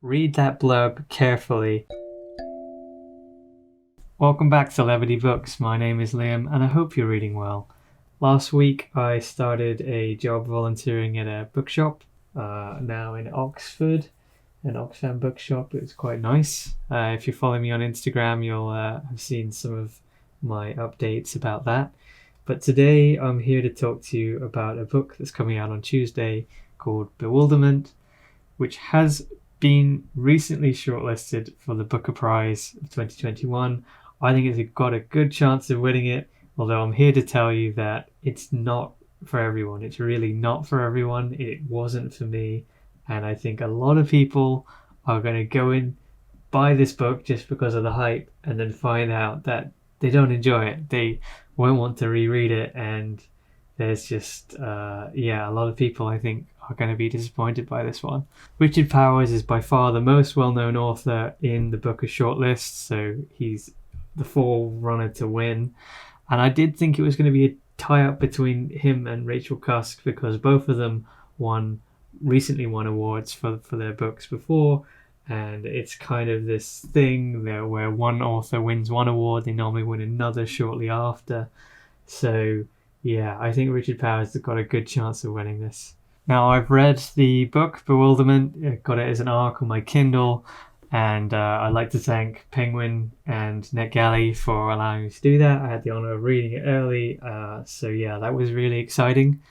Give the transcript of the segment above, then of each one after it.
Read that blurb carefully. Welcome back to Levity Books. My name is Liam and I hope you're reading well. Last week I started a job volunteering at a bookshop, now in Oxford, an Oxfam bookshop. It was quite nice. If you follow me on Instagram, you'll have seen some of my updates about that. But today I'm here to talk to you about a book that's coming out on Tuesday called Bewilderment, which has been recently shortlisted for the Booker Prize of 2021. I think it's got a good chance of winning it, although I'm here to tell you that it's not for everyone. It's really not for everyone. It wasn't for me. And I think a lot of people are going to go and buy this book just because of the hype and then find out that they don't enjoy it. They won't want to reread it. And there's just, a lot of people, I think, are going to be disappointed by this one. Richard Powers is by far the most well-known author in the Booker shortlist, so he's the forerunner to win. And I did think it was going to be a tie-up between him and Rachel Cusk because both of them recently won awards for their books before, and it's kind of this thing there where one author wins one award, they normally win another shortly after. So yeah, I think Richard Powers has got a good chance of winning this. Now, I've read the book Bewilderment. I got it as an ARC on my Kindle, and I'd like to thank Penguin and NetGalley for allowing me to do that. I had the honor of reading it early, so yeah, that was really exciting.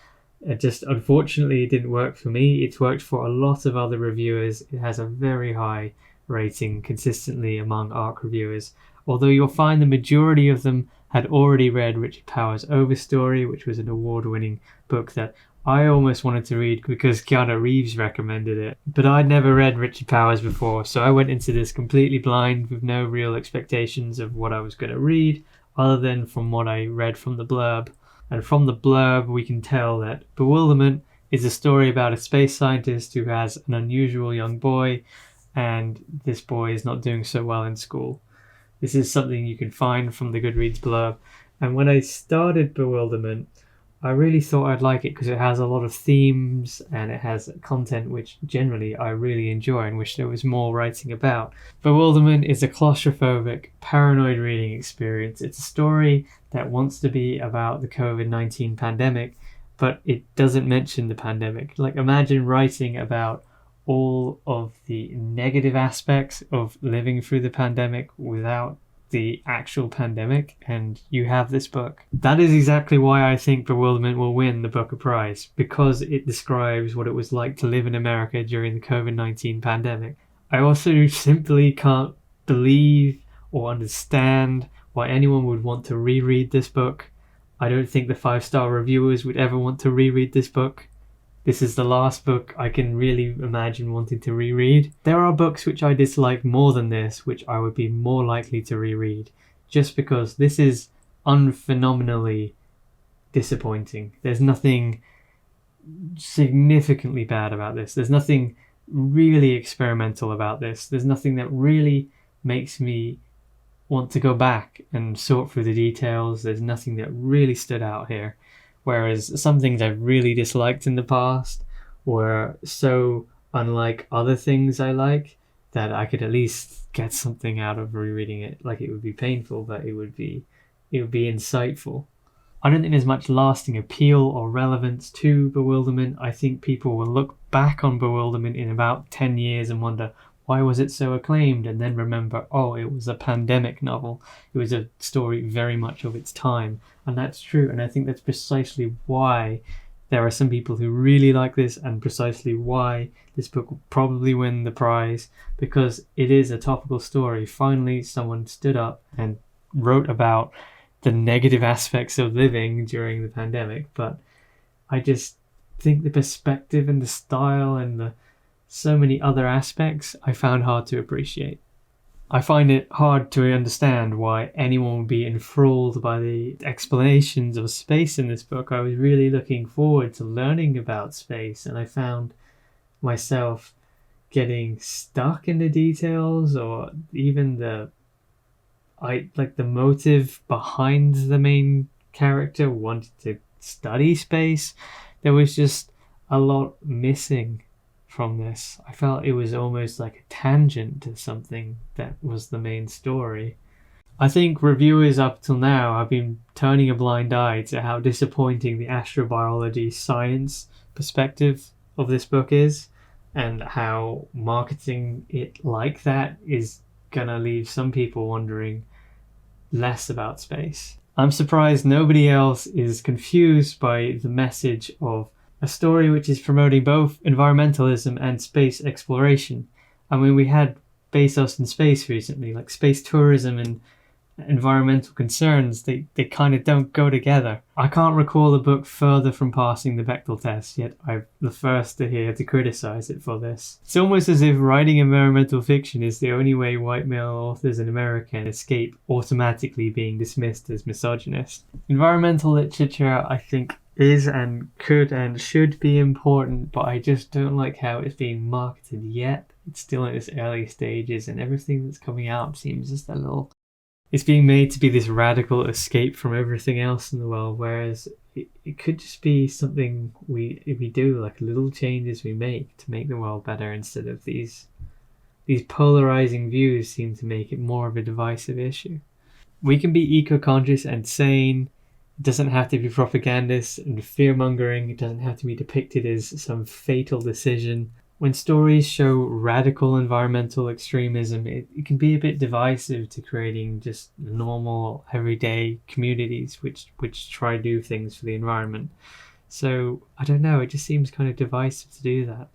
It just, unfortunately, it didn't work for me. It's worked for a lot of other reviewers. It has a very high rating consistently among ARC reviewers, although you'll find the majority of them had already read Richard Powers' Overstory, which was an award-winning book that I almost wanted to read because Keanu Reeves recommended it. But I'd never read Richard Powers before, so I went into this completely blind with no real expectations of what I was going to read, other than from what I read from the blurb. And from the blurb, we can tell that Bewilderment is a story about a space scientist who has an unusual young boy, and this boy is not doing so well in school. This is something you can find from the Goodreads blurb. And when I started Bewilderment, I really thought I'd like it because it has a lot of themes and it has content which generally I really enjoy and wish there was more writing about. Bewilderment is a claustrophobic, paranoid reading experience. It's a story that wants to be about the COVID-19 pandemic, but it doesn't mention the pandemic. Like, imagine writing about all of the negative aspects of living through the pandemic without the actual pandemic, and you have this book. That is exactly why I think Bewilderment will win the Booker Prize, because it describes what it was like to live in America during the COVID-19 pandemic. I also simply can't believe or understand why anyone would want to reread this book. I don't think the 5-star reviewers would ever want to reread this book. This is the last book I can really imagine wanting to reread. There are books which I dislike more than this, which I would be more likely to reread, just because this is unphenomenally disappointing. There's nothing significantly bad about this. There's nothing really experimental about this. There's nothing that really makes me want to go back and sort through the details. There's nothing that really stood out here. Whereas some things I've really disliked in the past were so unlike other things I like that I could at least get something out of rereading it. Like, it would be painful, but it would be insightful. I don't think there's much lasting appeal or relevance to Bewilderment. I think people will look back on Bewilderment in about 10 years and wonder, why was it so acclaimed? And then remember, oh, it was a pandemic novel. It was a story very much of its time. And that's true. And I think that's precisely why there are some people who really like this, and precisely why this book will probably win the prize, because it is a topical story. Finally, someone stood up and wrote about the negative aspects of living during the pandemic. But I just think the perspective and the style and so many other aspects I found hard to appreciate. I find it hard to understand why anyone would be enthralled by the explanations of space in this book. I was really looking forward to learning about space, and I found myself getting stuck in the details, or even the motive behind the main character wanting to study space. There was just a lot missing from this. I felt it was almost like a tangent to something that was the main story. I think reviewers up till now have been turning a blind eye to how disappointing the astrobiology science perspective of this book is, and how marketing it like that is gonna leave some people wondering less about space. I'm surprised nobody else is confused by the message of a story which is promoting both environmentalism and space exploration. I mean, we had Bezos in space recently, like space tourism and environmental concerns, they kind of don't go together. I can't recall a book further from passing the Bechdel test, yet I'm the first to hear to criticize it for this. It's almost as if writing environmental fiction is the only way white male authors in America can escape automatically being dismissed as misogynist. Environmental literature, I think, is and could and should be important, but I just don't like how it's being marketed yet. It's still in its early stages, and everything that's coming out seems just a little... It's being made to be this radical escape from everything else in the world, whereas it could just be something we do, like little changes we make to make the world better, instead of these polarizing views seem to make it more of a divisive issue. We can be eco-conscious and sane. It doesn't have to be propagandist and fear-mongering. It doesn't have to be depicted as some fatal decision. When stories show radical environmental extremism, it can be a bit divisive to creating just normal, everyday communities which try to do things for the environment. So, I don't know, it just seems kind of divisive to do that.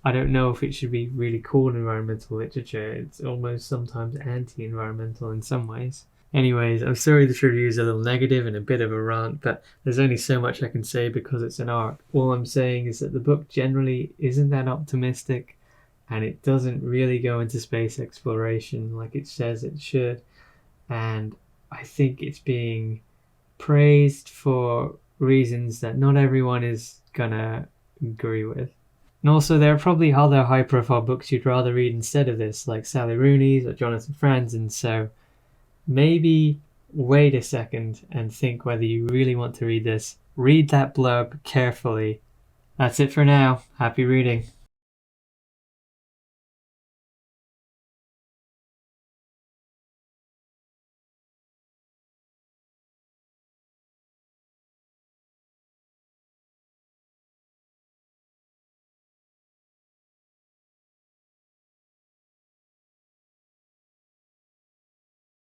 I don't know if it should be really called environmental literature. It's almost sometimes anti-environmental in some ways. Anyways, I'm sorry this review is a little negative and a bit of a rant, but there's only so much I can say because it's an art. All I'm saying is that the book generally isn't that optimistic, and it doesn't really go into space exploration like it says it should, and I think it's being praised for reasons that not everyone is gonna agree with. And also, there are probably other high-profile books you'd rather read instead of this, like Sally Rooney's or Jonathan Franzen, so maybe wait a second and think whether you really want to read this. Read that blurb carefully. That's it for now. Happy reading.